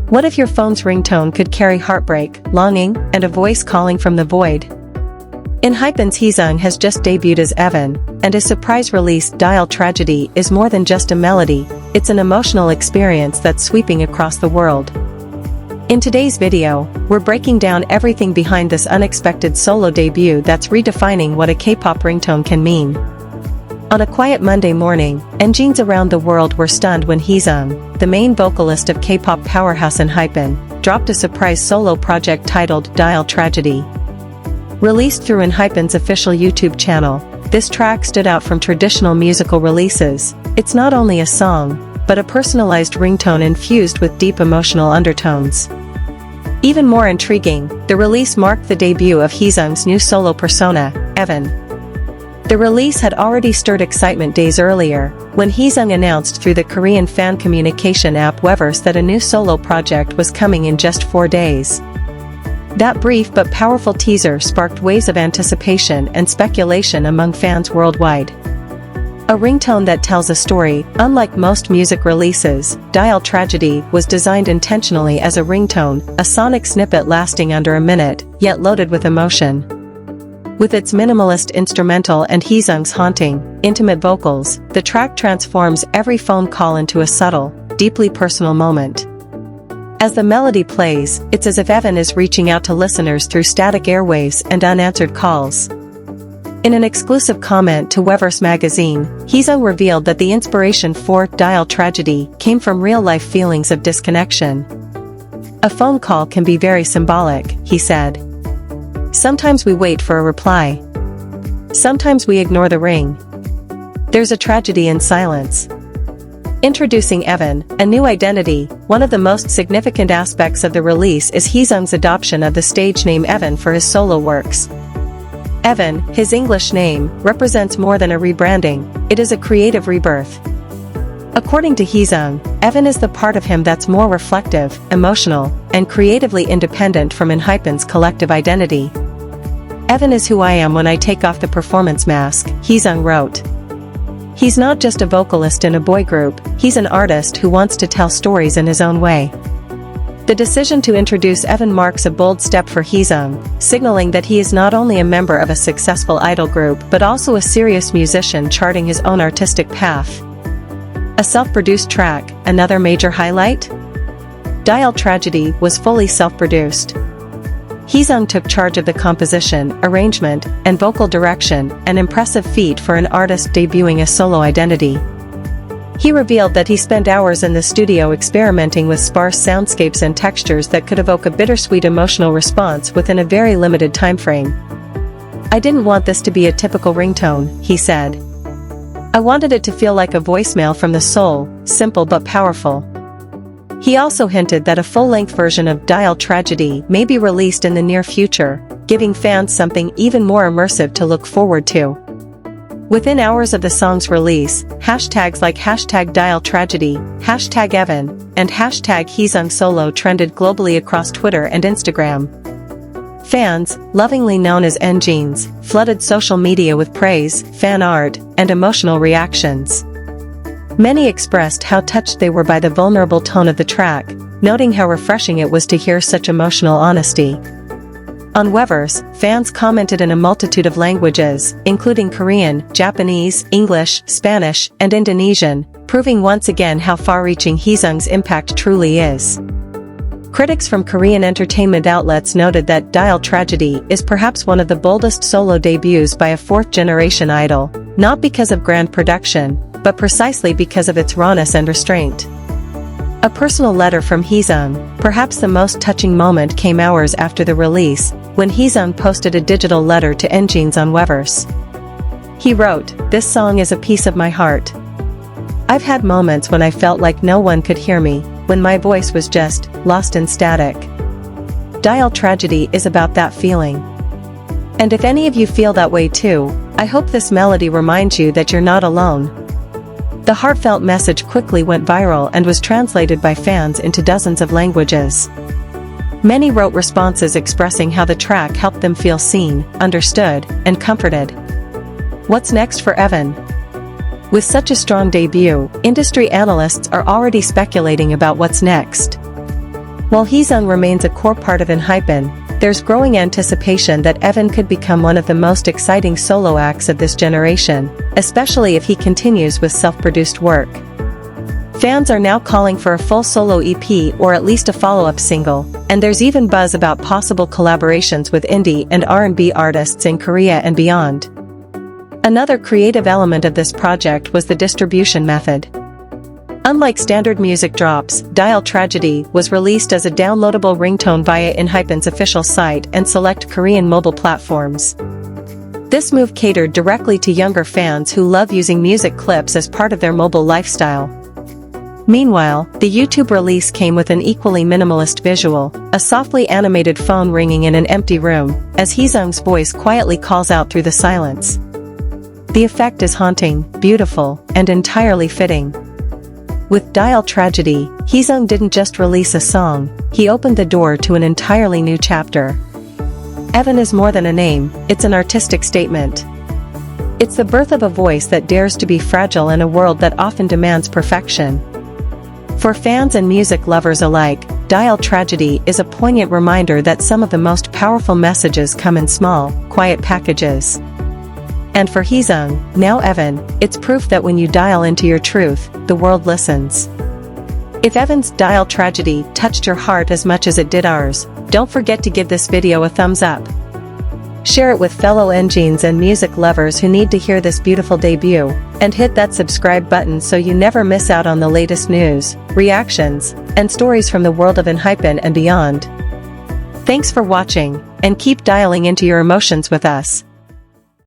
What if your phone's ringtone could carry heartbreak, longing, and a voice calling from the void? ENHYPEN's Heeseung has just debuted as ENGENE, and his surprise release Dial Tragedy is more than just a melody, it's an emotional experience that's sweeping across the world. In today's video, we're breaking down everything behind this unexpected solo debut that's redefining what a K-pop ringtone can mean. On a quiet Monday morning, ENGENEs around the world were stunned when Heeseung, the main vocalist of K-pop powerhouse ENHYPEN, dropped a surprise solo project titled Dial Tragedy. Released through ENHYPEN's official YouTube channel, this track stood out from traditional musical releases. It's not only a song, but a personalized ringtone infused with deep emotional undertones. Even more intriguing, the release marked the debut of Heeseung's new solo persona, ENGENE. The release had already stirred excitement days earlier, when Heeseung announced through the Korean fan communication app Weverse that a new solo project was coming in just 4 days. That brief but powerful teaser sparked waves of anticipation and speculation among fans worldwide. A ringtone that tells a story, unlike most music releases, Dial Tragedy was designed intentionally as a ringtone, a sonic snippet lasting under a minute, yet loaded with emotion. With its minimalist instrumental and Heeseung's haunting, intimate vocals, the track transforms every phone call into a subtle, deeply personal moment. As the melody plays, it's as if ENGENE is reaching out to listeners through static airwaves and unanswered calls. In an exclusive comment to Weverse magazine, Heeseung revealed that the inspiration for Dial Tragedy came from real-life feelings of disconnection. A phone call can be very symbolic, he said. Sometimes we wait for a reply. Sometimes we ignore the ring. There's a tragedy in silence. Introducing ENGENE, a new identity. One of the most significant aspects of the release is Heeseung's adoption of the stage name ENHYPEN for his solo works. ENHYPEN, his English name, represents more than a rebranding, it is a creative rebirth. According to Heeseung, ENHYPEN is the part of him that's more reflective, emotional, and creatively independent from ENHYPEN's collective identity. ENHYPEN is who I am when I take off the performance mask, Heeseung wrote. He's not just a vocalist in a boy group, he's an artist who wants to tell stories in his own way. The decision to introduce ENHYPEN marks a bold step for Heeseung, signaling that he is not only a member of a successful idol group but also a serious musician charting his own artistic path. A self-produced track, another major highlight? Dial Tragedy was fully self-produced. Heeseung took charge of the composition, arrangement, and vocal direction, an impressive feat for an artist debuting a solo identity. He revealed that he spent hours in the studio experimenting with sparse soundscapes and textures that could evoke a bittersweet emotional response within a very limited timeframe. I didn't want this to be a typical ringtone, he said. I wanted it to feel like a voicemail from the soul, simple but powerful. He also hinted that a full-length version of Dial Tragedy may be released in the near future, giving fans something even more immersive to look forward to. Within hours of the song's release, hashtags like #DialTragedy, #ENGENE, and #HeeseungSolo trended globally across Twitter and Instagram. Fans, lovingly known as ENGENEs, flooded social media with praise, fan art, and emotional reactions. Many expressed how touched they were by the vulnerable tone of the track, noting how refreshing it was to hear such emotional honesty. On Weverse, fans commented in a multitude of languages, including Korean, Japanese, English, Spanish, and Indonesian, proving once again how far-reaching Heeseung's impact truly is. Critics from Korean entertainment outlets noted that Dial Tragedy is perhaps one of the boldest solo debuts by a fourth-generation idol, not because of grand production, but precisely because of its rawness and restraint. A personal letter from Heeseung, perhaps the most touching moment, came hours after the release, when Heeseung posted a digital letter to ENGENEs on Weverse. He wrote, "This song is a piece of my heart. I've had moments when I felt like no one could hear me, when my voice was just lost in static. Dial Tragedy is about that feeling. And if any of you feel that way too, I hope this melody reminds you that you're not alone." The heartfelt message quickly went viral and was translated by fans into dozens of languages. Many wrote responses expressing how the track helped them feel seen, understood, and comforted. What's next for ENHYPEN? With such a strong debut, industry analysts are already speculating about what's next. While Heeseung remains a core part of ENHYPEN, there's growing anticipation that Evan could become one of the most exciting solo acts of this generation, especially if he continues with self-produced work. Fans are now calling for a full solo EP or at least a follow-up single, and there's even buzz about possible collaborations with indie and R&B artists in Korea and beyond. Another creative element of this project was the distribution method. Unlike standard music drops, Dial Tragedy was released as a downloadable ringtone via ENHYPEN's official site and select Korean mobile platforms. This move catered directly to younger fans who love using music clips as part of their mobile lifestyle. Meanwhile, the YouTube release came with an equally minimalist visual, a softly animated phone ringing in an empty room, as Heeseung's voice quietly calls out through the silence. The effect is haunting, beautiful, and entirely fitting. With Dial Tragedy, Heeseung didn't just release a song, he opened the door to an entirely new chapter. Evan is more than a name, it's an artistic statement. It's the birth of a voice that dares to be fragile in a world that often demands perfection. For fans and music lovers alike, Dial Tragedy is a poignant reminder that some of the most powerful messages come in small, quiet packages. And for Heeseung, now Evan, it's proof that when you dial into your truth, the world listens. If Evan's Dial Tragedy touched your heart as much as it did ours, don't forget to give this video a thumbs up. Share it with fellow ENGENEs and music lovers who need to hear this beautiful debut, and hit that subscribe button so you never miss out on the latest news, reactions, and stories from the world of ENHYPEN and beyond. Thanks for watching, and keep dialing into your emotions with us.